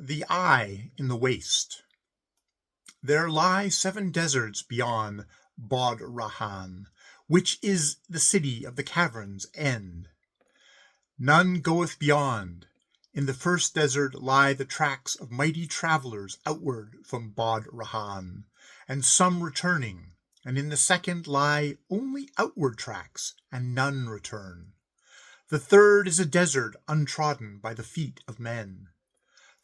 The Eye in the Waste. There lie 7 deserts beyond Bod Rahan, which is the city of the cavern's end. None goeth beyond. In the first desert lie the tracks of mighty travelers outward from Bod Rahan, and some returning, and in the second lie only outward tracks, and none return. The third is a desert untrodden by the feet of men.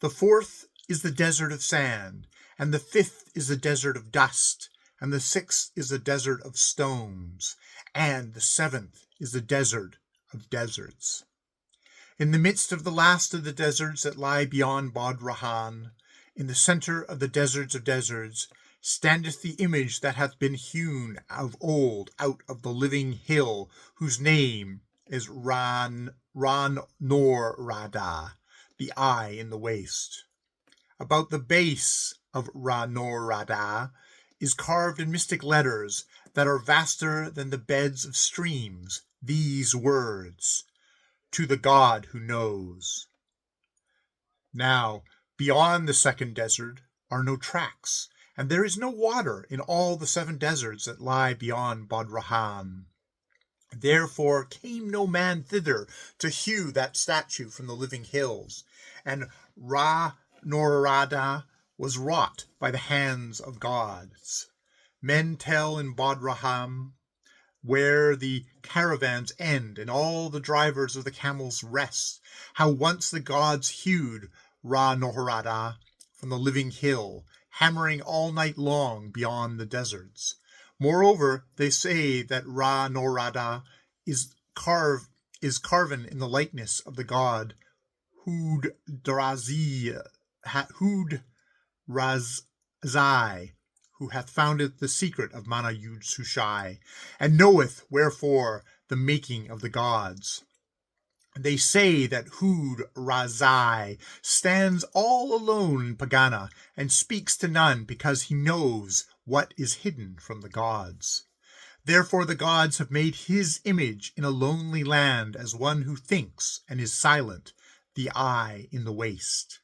The fourth is the desert of sand, and the fifth is the desert of dust, and the sixth is the desert of stones, and the seventh is the desert of deserts. In the midst of the last of the deserts that lie beyond Bod Rahan, in the center of the deserts of deserts, standeth the image that hath been hewn of old out of the living hill, whose name is Ran Nor Radah, the Eye in the Waste. About the base of Ra Nor Radah is carved in mystic letters that are vaster than the beds of streams these words: to the God who knows. Now, beyond the second desert are no tracks, and there is no water in all the 7 deserts that lie beyond Bod Rahan. Therefore came no man thither to hew that statue from the living hills, and Ra Nor Radah was wrought by the hands of gods. Men tell in Bod Rahan, where the caravans end and all the drivers of the camels rest, how once the gods hewed Ra Nor Radah from the living hill, hammering all night long beyond the deserts. Moreover, they say that Ra Nor Radah is carven in the likeness of the god Hud-Razai, who hath founded the secret of Mana Yud Sushai, and knoweth wherefore the making of the gods. They say that Hud-Razai stands all alone in Pagana, and speaks to none, because he knows what is hidden from the gods. Therefore the gods have made his image in a lonely land as one who thinks and is silent, the Eye in the Waste.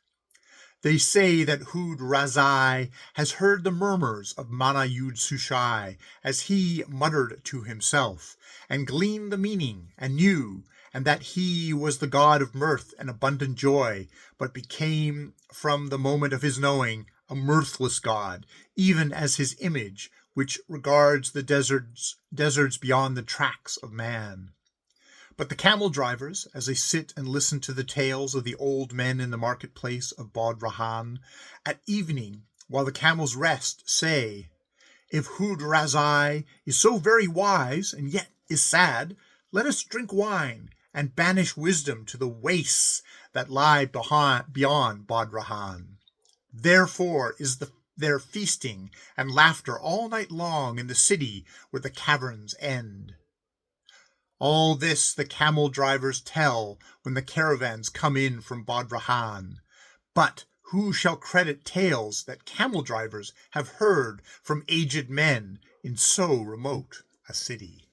They say that Hud-Razai has heard the murmurs of Mana Yud Sushai as he muttered to himself, and gleaned the meaning, and knew, and that he was the god of mirth and abundant joy, but became, from the moment of his knowing, a mirthless god, even as his image, which regards the deserts beyond the tracks of man. But the camel drivers, as they sit and listen to the tales of the old men in the marketplace of Bod Rahan, at evening, while the camels rest, say, if Hud-Razai is so very wise and yet is sad, let us drink wine and banish wisdom to the wastes that lie beyond Bod Rahan. Therefore is their feasting and laughter all night long in the city where the caverns end. All this the camel drivers tell when the caravans come in from Bod Rahan. But who shall credit tales that camel drivers have heard from aged men in so remote a city?